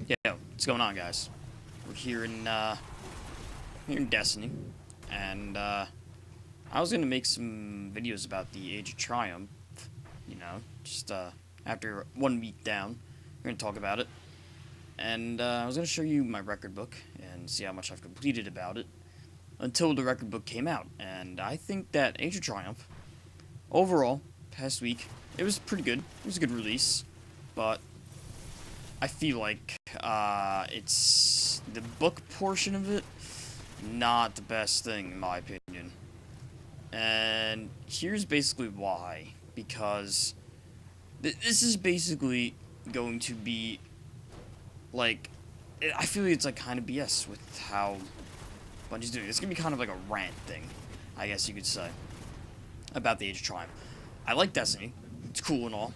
Yeah, what's going on, guys? We're here in Destiny, and I was gonna make some videos about the Age of Triumph. You know, just after 1 week down, we're gonna talk about it, and I was gonna show you my record book and see how much I've completed about it until the record book came out. And I think that Age of Triumph, overall, past week, it was pretty good. It was a good release, but I feel like it's the book portion of it, not the best thing in my opinion. And here's basically why. Because this is basically going to be like, I feel like it's like kind of BS with how Bungie's doing. It's gonna be kind of like a rant thing, I guess you could say, about the Age of Triumph. I like Destiny. It's cool and all.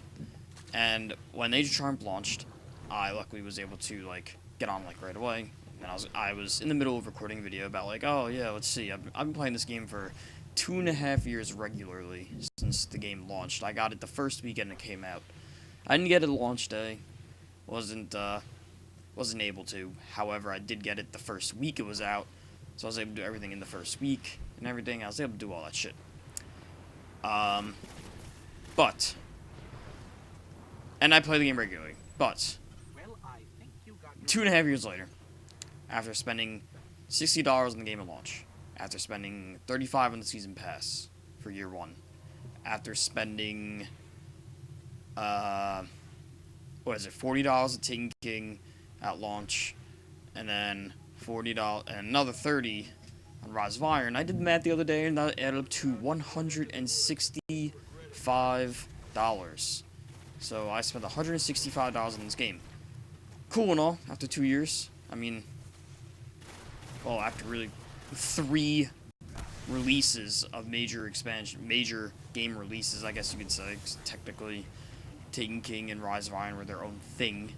And when Age of Triumph launched, I luckily was able to like get on like right away. And I was in the middle of recording a video about like, oh yeah, let's see. I've been playing this game for 2.5 years regularly since the game launched. I got it the first weekend it came out. I didn't get it launch day. Wasn't able to. However, I did get it the first week it was out. So I was able to do everything in the first week and everything. I was able to do all that shit. Um, but and I play the game regularly. But 2.5 years later, after spending $60 on the game at launch, after spending $35 on the season pass for year one, after spending what is it, $40 at Taken King at launch, and then $40 and another 30 on Rise of Iron. I did the math the other day and that added up to $165. So I spent $165 on this game. Cool and all, after 2 years. I mean, well, after really 3 releases of major game releases, I guess you could say, 'cause technically Taken King and Rise of Iron were their own thing.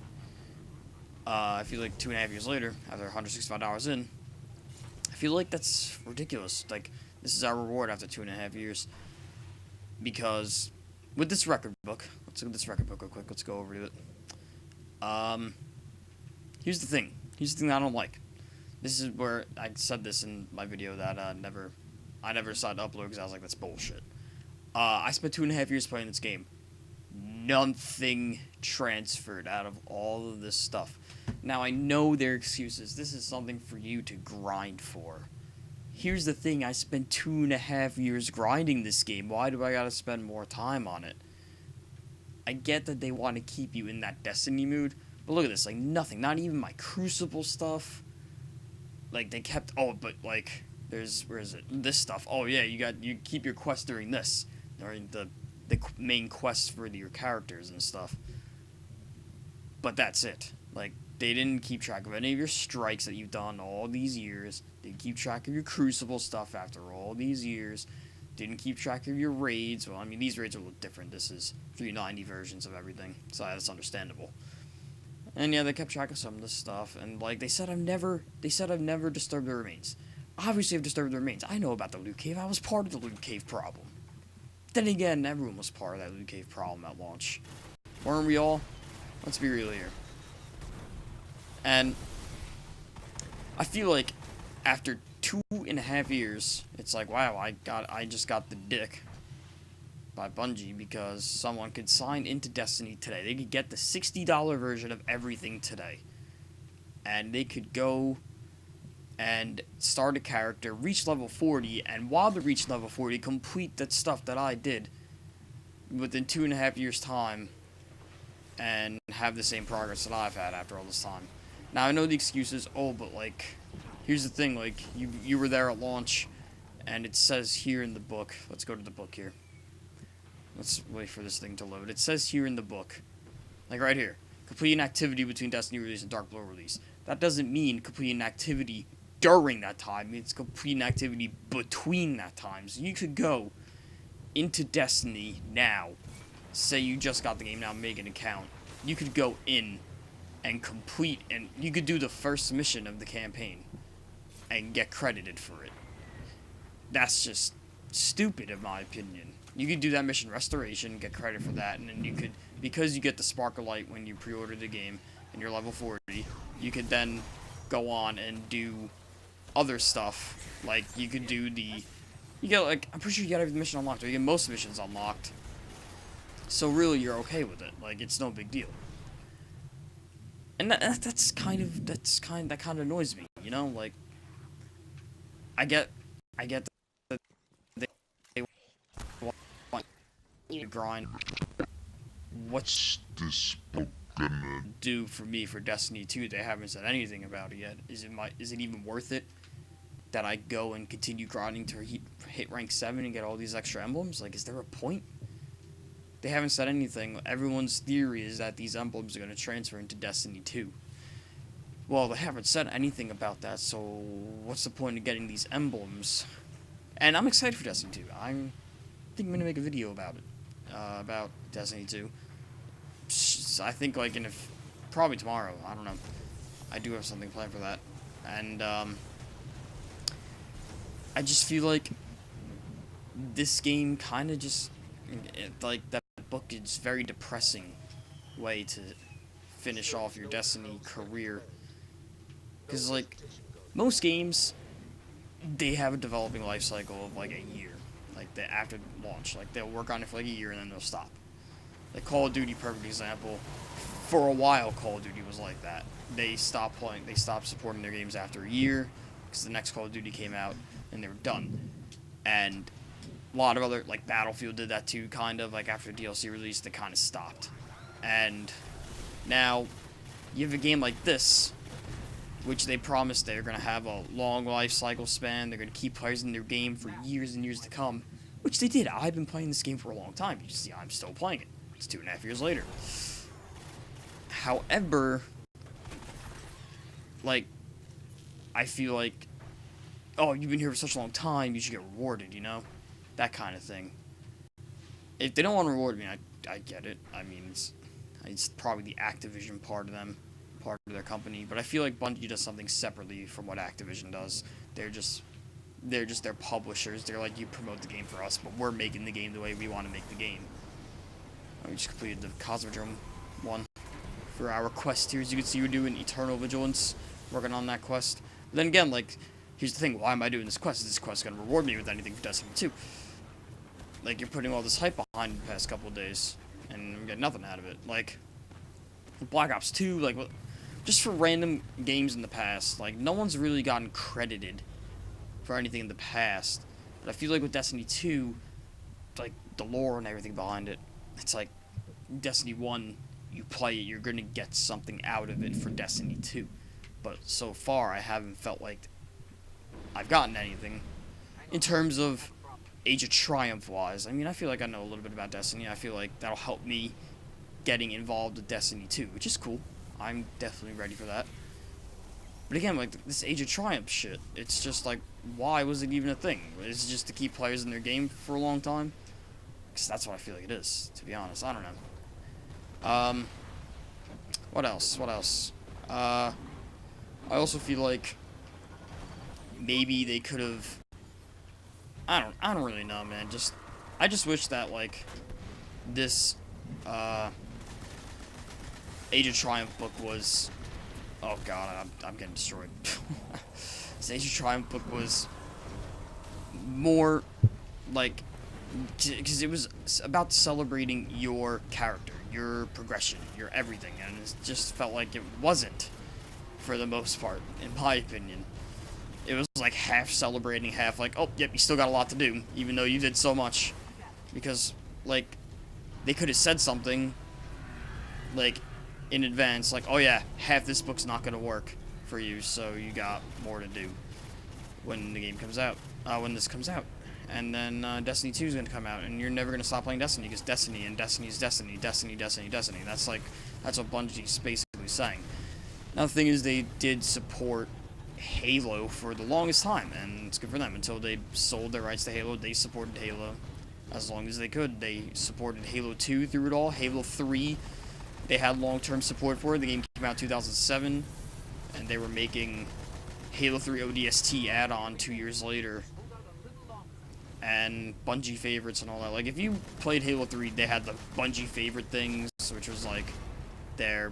I feel like 2.5 years later, after $165 in, I feel like that's ridiculous. Like, this is our reward after 2.5 years. Because with this record book, let's look at this record book real quick. Let's go over to it. Here's the thing. Here's the thing that I don't like. This is where I said this in my video that I never decided to upload because I was like, that's bullshit. I spent 2.5 years playing this game. Nothing transferred out of all of this stuff. Now, I know their excuses. This is something for you to grind for. Here's the thing. I spent 2.5 years grinding this game. Why do I gotta spend more time on it? I get that they want to keep you in that Destiny mood, but look at this. Like, nothing. Not even my Crucible stuff. Like, they kept... Oh, but, like, there's... Where is it? This stuff. Oh, yeah, you keep your quest during this. During the main quests for your characters and stuff. But that's it. Like, they didn't keep track of any of your strikes that you've done all these years. They didn't keep track of your Crucible stuff after all these years. Didn't keep track of your raids. Well, I mean, these raids are a little different. This is 390 versions of everything, so that's understandable. And yeah, they kept track of some of this stuff. And like they said, I've never disturbed the remains. Obviously, I've disturbed the remains. I know about the loot cave. I was part of the loot cave problem. Then again, everyone was part of that loot cave problem at launch. Weren't we all? Let's be real here. And I feel like after 2.5 years, it's like, wow, I just got the dick by Bungie because someone could sign into Destiny today. They could get the $60 version of everything today. And they could go and start a character, reach level 40, and while they reach level 40, complete that stuff that I did within 2.5 years' time and have the same progress that I've had after all this time. Now, I know the excuse is, oh, but, like, here's the thing, like, you were there at launch, and it says here in the book, let's go to the book here. Let's wait for this thing to load. It says here in the book, like right here, complete an activity between Destiny release and Dark Blue release. That doesn't mean complete an activity during that time. It's complete an activity between that time. So you could go into Destiny now, say you just got the game now, make an account. You could go in and complete, and you could do the first mission of the campaign and get credited for it. That's just stupid in my opinion. You could do that mission Restoration, get credit for that, and then you could, because you get the Sparkle Light when you pre-order the game, and you're level 40, you could then go on and do other stuff. Like, you could do the... You get, like, I'm pretty sure you got every mission unlocked, or you get most missions unlocked. So really, you're okay with it. Like, it's no big deal. And that kind of annoys me, you know? Like, I get that they want you to grind. What's this book gonna do for me for Destiny 2? They haven't said anything about it yet. Is it even worth it that I go and continue grinding to hit rank 7 and get all these extra emblems? Like, is there a point? They haven't said anything. Everyone's theory is that these emblems are going to transfer into Destiny 2. Well, they haven't said anything about that, so what's the point of getting these emblems? And I'm excited for Destiny 2. I think I'm going to make a video about it. About Destiny 2. I think, like, probably tomorrow. I don't know. I do have something planned for that. And, I just feel like this game kind of just... like, that book is very depressing way to finish off your Destiny career. Because, like, most games, they have a developing life cycle of, like, a year. Like, after launch. Like, they'll work on it for, like, a year and then they'll stop. Like, Call of Duty, perfect example. For a while, Call of Duty was like that. They stopped supporting their games after a year, because the next Call of Duty came out, and they were done. And a lot of other, like, Battlefield did that too, kind of. Like, after DLC release, they kind of stopped. And now, you have a game like this, which they promised they're going to have a long life cycle span. They're going to keep players in their game for years and years to come. Which they did. I've been playing this game for a long time. You see, I'm still playing it. It's 2.5 years later. However, like, I feel like, oh, you've been here for such a long time, you should get rewarded, you know? That kind of thing. If they don't want to reward me, I get it. I mean, it's probably the Activision part of their company. But I feel like Bungie does something separately from what Activision does. They're just their publishers. They're like, you promote the game for us, but we're making the game the way we want to make the game. We just completed the Cosmodrome one for our quest here. As you can see, we're doing Eternal Vigilance, working on that quest. But then again, like, here's the thing, why am I doing this quest? Is this quest going to reward me with anything for Destiny 2? Like, you're putting all this hype behind the past couple of days, and I'm getting nothing out of it. Like, Black Ops 2, like, just for random games in the past, like, no one's really gotten credited for anything in the past. But I feel like with Destiny 2, like, the lore and everything behind it, it's like Destiny 1, you play it, you're going to get something out of it for Destiny 2. But so far, I haven't felt like I've gotten anything in terms of Age of Triumph wise. I mean, I feel like I know a little bit about Destiny. I feel like that'll help me getting involved with Destiny 2, which is cool. I'm definitely ready for that. But again, like, this Age of Triumph shit, it's just like, why was it even a thing? Is it just to keep players in their game for a long time? Because that's what I feel like it is, to be honest. I don't know. What else? I also feel like maybe they could have... I don't really know, man. I just wish that, like, this, Age of Triumph book was... Oh god, I'm getting destroyed. This Age of Triumph book was more, like... Because it was about celebrating your character, your progression, your everything, and it just felt like it wasn't, for the most part, in my opinion. It was like half celebrating, half like, oh, yep, you still got a lot to do, even though you did so much. Because, like, they could have said something, like, in advance, like, oh yeah, half this book's not going to work for you, so you got more to do when the game comes out, when this comes out. And then Destiny 2 is going to come out, and you're never going to stop playing Destiny, because Destiny and Destiny's Destiny, Destiny. That's what Bungie's basically saying. Now, the thing is, they did support Halo for the longest time, and it's good for them. Until they sold their rights to Halo, they supported Halo as long as they could. They supported Halo 2 through it all. Halo 3, they had long-term support for it. The game came out in 2007, and they were making Halo 3 ODST add-on 2 years later. And Bungie favorites and all that. Like, if you played Halo 3, they had the Bungie favorite things, which was, like, their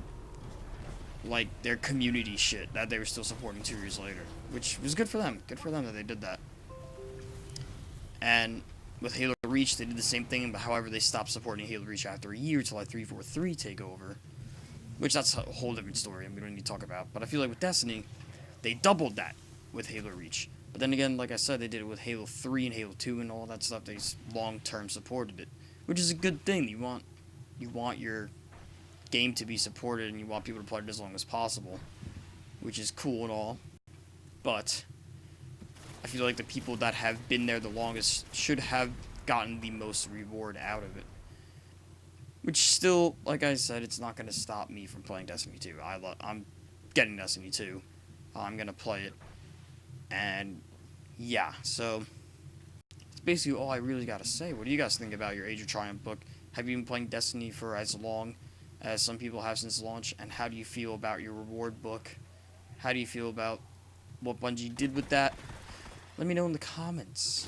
like their community shit that they were still supporting 2 years later, which was good for them. Good for them that they did that. And with Halo Reach, they did the same thing, but however, they stopped supporting Halo Reach after a year to like 343 take over, which that's a whole different story and we don't need to talk about. But I feel like with Destiny, they doubled that with Halo Reach. But then again, like I said, they did it with Halo 3 and Halo 2 and all that stuff. They long-term supported it, which is a good thing. You want your game to be supported and you want people to play it as long as possible, which is cool and all. But I feel like the people that have been there the longest should have gotten the most reward out of it. Which still, like I said, it's not going to stop me from playing Destiny 2. I'm getting Destiny 2. I'm going to play it. And yeah, so it's basically all I really got to say. What do you guys think about your Age of Triumph book? Have you been playing Destiny for as long as some people have since launch? And how do you feel about your reward book? How do you feel about what Bungie did with that? Let me know in the comments.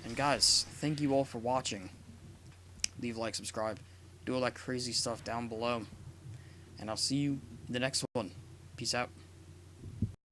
And guys, thank you all for watching. Leave a like, subscribe, do all that crazy stuff down below. And I'll see you in the next one. Peace out.